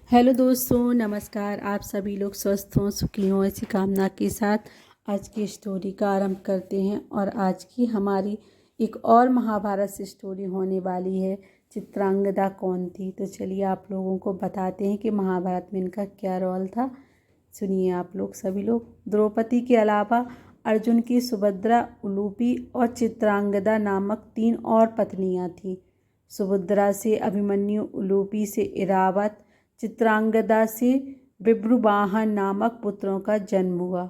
Hello दोस्तों, नमस्कार। आप सभी लोग स्वस्थ हों, सुखी हों, ऐसी कामना के साथ आज की स्टोरी का आरंभ करते हैं। और आज की हमारी एक और महाभारत से स्टोरी होने वाली है। चित्रांगदा कौन थी? तो चलिए आप लोगों को बताते हैं कि महाभारत में इनका क्या रोल था। सुनिए आप लोग सभी लोग। द्रौपदी के अलावा अर्जुन की सुभद्रा, उलूपी और चित्रांगदा नामक 3 और पत्नियां थीं। सुभद्रा से अभिमन्यु, उलूपी से इरावत, चित्रांगदा से विभ्रुवाहन नामक पुत्रों का जन्म हुआ।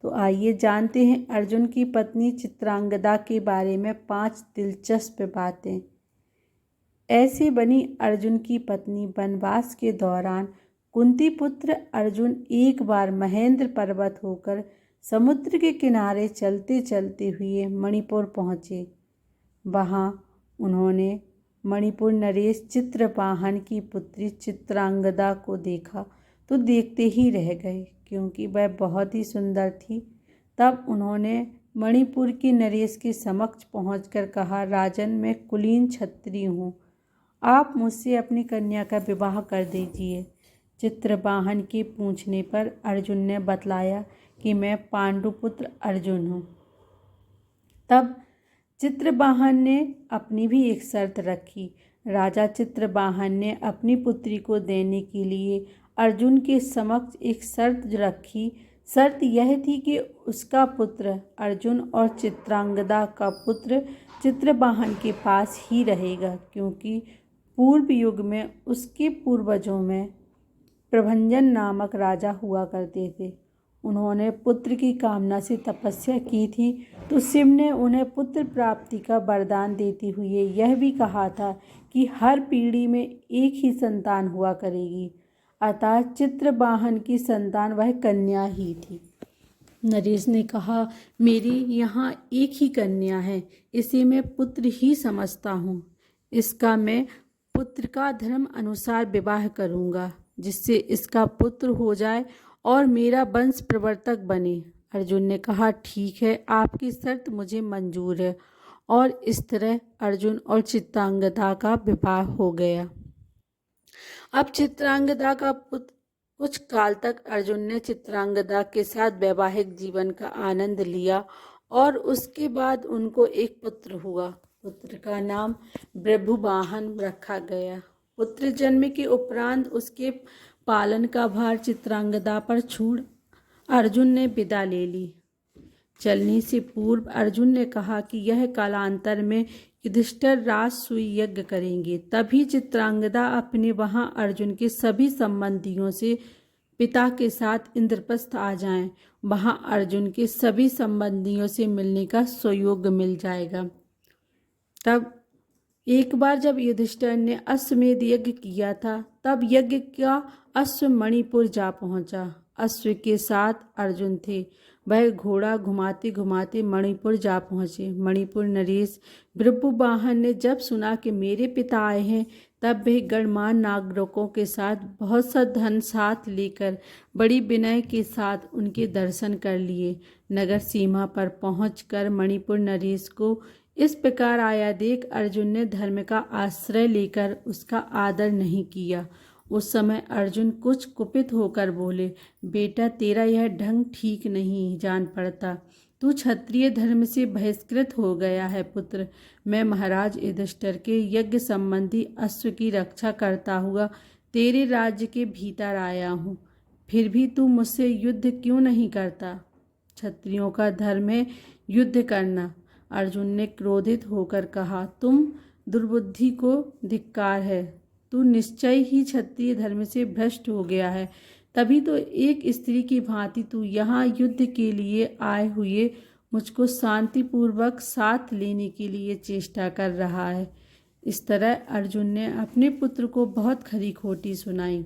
तो आइए जानते हैं अर्जुन की पत्नी चित्रांगदा के बारे में 5 दिलचस्प बातें। ऐसे बनी अर्जुन की पत्नी। वनवास के दौरान कुंती पुत्र अर्जुन एक बार महेंद्र पर्वत होकर समुद्र के किनारे चलते चलते हुए मणिपुर पहुँचे। वहाँ उन्होंने मणिपुर नरेश चित्रवाहन की पुत्री चित्रांगदा को देखा तो देखते ही रह गए, क्योंकि वह बहुत ही सुंदर थी। तब उन्होंने मणिपुर के नरेश के समक्ष पहुंचकर कहा, राजन, मैं कुलीन क्षत्रिय हूँ, आप मुझसे अपनी कन्या का विवाह कर दीजिए। चित्रवाहन के पूछने पर अर्जुन ने बतलाया कि मैं पांडुपुत्र अर्जुन हूँ। तब चित्रवाहन ने अपनी भी एक शर्त रखी। राजा चित्रवाहन ने अपनी पुत्री को देने के लिए अर्जुन के समक्ष एक शर्त रखी। शर्त यह थी कि उसका पुत्र अर्जुन और चित्रांगदा का पुत्र चित्रवाहन के पास ही रहेगा, क्योंकि पूर्व युग में उसके पूर्वजों में प्रभंजन नामक राजा हुआ करते थे। उन्होंने पुत्र की कामना से तपस्या की थी, तो शिव ने उन्हें पुत्र प्राप्ति का वरदान देते हुए यह भी कहा था कि हर पीढ़ी में एक ही संतान हुआ करेगी। अतः चित्रवाहन की संतान वह कन्या ही थी। नरेश ने कहा, मेरी यहाँ एक ही कन्या है, इसे मैं पुत्र ही समझता हूँ। इसका मैं पुत्र का धर्म अनुसार विवाह करूँगा, जिससे इसका पुत्र हो जाए और मेरा वंश प्रवर्तक बने। अर्जुन ने कहा, ठीक है, आपकी शर्त मुझे मंजूर है। और इस तरह अर्जुन और चित्रांगदा का विवाह हो गया। अब चित्रांगदा का पुत्र कुछ काल तक अर्जुन ने चित्रांगदा के साथ वैवाहिक जीवन का आनंद लिया और उसके बाद उनको एक पुत्र हुआ। पुत्र का नाम विभ्रुवाहन रखा गया। पुत्र जन्म के उपरांत उसके पालन का भार चित्रांगदा पर छोड़ अर्जुन ने विदा ले ली। चलने से पूर्व अर्जुन ने कहा कि यह कालांतर में युधिष्ठिर राजसूय यज्ञ करेंगे, तभी चित्रांगदा अपने वहां अर्जुन के सभी संबंधियों से पिता के साथ इंद्रप्रस्थ आ जाएं। वहां अर्जुन के सभी संबंधियों से मिलने का सुयोग मिल जाएगा। तब एक बार जब युधिष्ठिर ने अश्वमेध यज्ञ किया था, तब यज्ञ का अश्व मणिपुर जा पहुंचा। अश्व के साथ अर्जुन थे। वह घोड़ा घुमाते घुमाते मणिपुर जा पहुँचे। मणिपुर नरेश विभ्रुवाहन ने जब सुना कि मेरे पिता आए हैं, तब वे गणमान्य नागरिकों के साथ बहुत सा धन साथ लेकर बड़ी विनय के साथ उनके दर्शन कर लिए। नगर सीमा पर पहुंचकर मणिपुर नरेश को इस प्रकार आया देख अर्जुन ने धर्म का आश्रय लेकर उसका आदर नहीं किया। उस समय अर्जुन कुछ कुपित होकर बोले, बेटा, तेरा यह ढंग ठीक नहीं जान पड़ता। तू क्षत्रिय धर्म से बहिष्कृत हो गया है। पुत्र, मैं महाराज युधिष्ठिर के यज्ञ संबंधी अश्व की रक्षा करता हुआ तेरे राज्य के भीतर आया हूँ, फिर भी तू मुझसे युद्ध क्यों नहीं करता? क्षत्रियों का धर्म है युद्ध करना। अर्जुन ने क्रोधित होकर कहा, तुम दुर्बुद्धि को धिक्कार है। तू निश्चय ही क्षत्रिय धर्म से भ्रष्ट हो गया है। तभी तो एक स्त्री की भांति तू यहाँ युद्ध के लिए आए हुए मुझको शांतिपूर्वक साथ लेने के लिए चेष्टा कर रहा है। इस तरह अर्जुन ने अपने पुत्र को बहुत खरी खोटी सुनाई।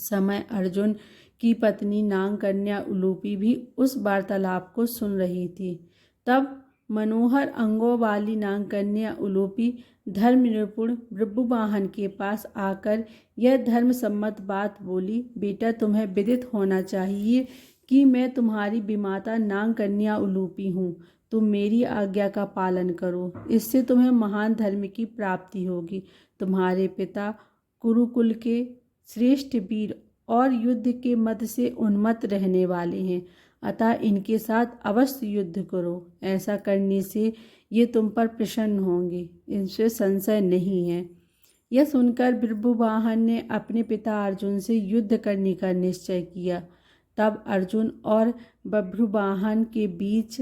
समय अर्जुन की पत्नी नाग कन्या उलूपी भी उस वार्तालाप को सुन रही थी। तब मनोहर अंगों वाली नाग कन्या उलूपी धर्म निपुण विभ्रुवाहन के पास आकर यह धर्म सम्मत बात बोली, बेटा, तुम्हें विदित होना चाहिए कि मैं तुम्हारी विमाता नाग कन्या उलूपी हूँ। तुम मेरी आज्ञा का पालन करो, इससे तुम्हें महान धर्म की प्राप्ति होगी। तुम्हारे पिता कुरुकुल के श्रेष्ठ वीर और युद्ध के मद से उन्मत्त रहने वाले हैं, अतः इनके साथ अवश्य युद्ध करो। ऐसा करने से ये तुम पर प्रसन्न होंगे, इनसे संशय नहीं है। यह सुनकर बभ्रुवाहन ने अपने पिता अर्जुन से युद्ध करने का निश्चय किया। तब अर्जुन और बभ्रुवाहन के बीच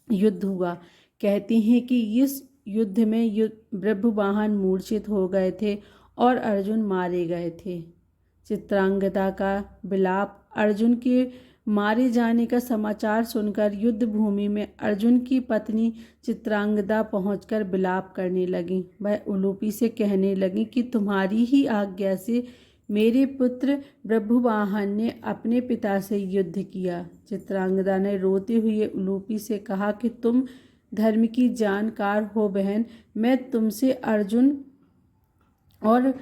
युद्ध हुआ। कहते हैं कि इस युद्ध में बभ्रुवाहन मूर्छित हो गए थे और अर्जुन मारे गए थे। चित्रांगदा का विलाप। अर्जुन के मारे जाने का समाचार सुनकर युद्ध भूमि में अर्जुन की पत्नी चित्रांगदा पहुंचकर विलाप करने लगी। वह उलूपी से कहने लगी कि तुम्हारी ही आज्ञा से मेरे पुत्र बभ्रुवाहन ने अपने पिता से युद्ध किया। चित्रांगदा ने रोते हुए उलूपी से कहा कि तुम धर्म की जानकार हो बहन, मैं तुमसे अर्जुन और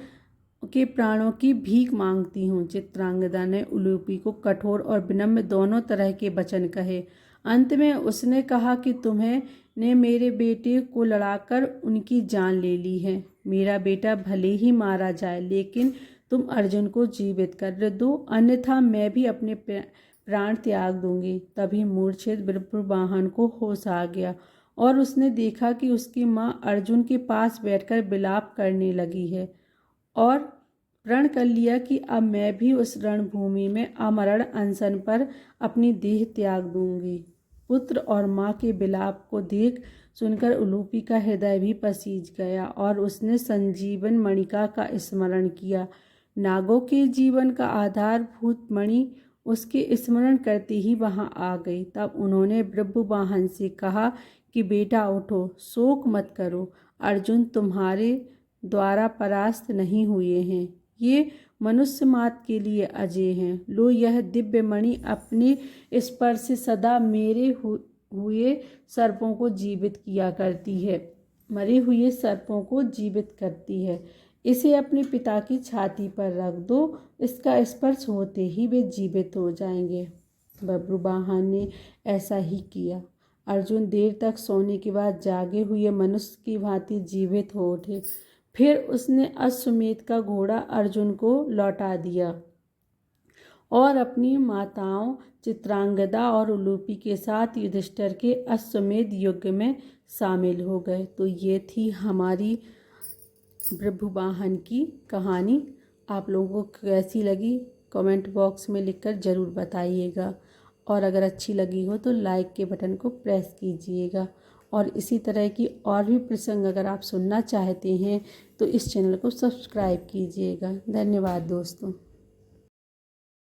के प्राणों की भीख मांगती हूँ। चित्रांगदा ने उलूपी को कठोर और विनम्र दोनों तरह के वचन कहे। अंत में उसने कहा कि तुम्हें ने मेरे बेटे को लड़ाकर उनकी जान ले ली है। मेरा बेटा भले ही मारा जाए, लेकिन तुम अर्जुन को जीवित कर दो, अन्यथा मैं भी अपने प्राण त्याग दूंगी। तभी मूर्छित बभ्रुवाहन को होश आ गया और उसने देखा कि उसकी माँ अर्जुन के पास बैठकर विलाप करने लगी है और प्रण कर लिया कि अब मैं भी उस रणभूमि में अमरण अनशन पर अपनी देह त्याग दूंगी। पुत्र और माँ के विलाप को देख सुनकर उलूपी का हृदय भी पसीज गया और उसने संजीवन मणिका का स्मरण किया। नागों के जीवन का आधारभूत मणि उसके स्मरण करते ही वहां आ गई। तब उन्होंने बभ्रुवाहन से कहा कि बेटा उठो, शोक मत करो, अर्जुन तुम्हारे द्वारा परास्त नहीं हुए हैं, ये मनुष्य मात्र के लिए अजय हैं। लो, यह दिव्य मणि अपने स्पर्श से सदा मेरे हुए सर्पों को जीवित किया करती है, मरे हुए सर्पों को जीवित करती है। इसे अपने पिता की छाती पर रख दो, इसका स्पर्श होते ही वे जीवित हो जाएंगे। बभ्रुवाहन ने ऐसा ही किया। अर्जुन देर तक सोने के बाद जागे हुए मनुष्य की भांति जीवित हो उठे। फिर उसने अश्वमेध का घोड़ा अर्जुन को लौटा दिया और अपनी माताओं चित्रांगदा और उलूपी के साथ युधिष्ठिर के अश्वमेध युद्ध में शामिल हो गए। तो ये थी हमारी बभ्रुवाहन की कहानी। आप लोगों को कैसी लगी कमेंट बॉक्स में लिखकर ज़रूर बताइएगा, और अगर अच्छी लगी हो तो लाइक के बटन को प्रेस कीजिएगा। और इसी तरह की और भी प्रसंग अगर आप सुनना चाहते हैं तो इस चैनल को सब्सक्राइब कीजिएगा। धन्यवाद दोस्तों।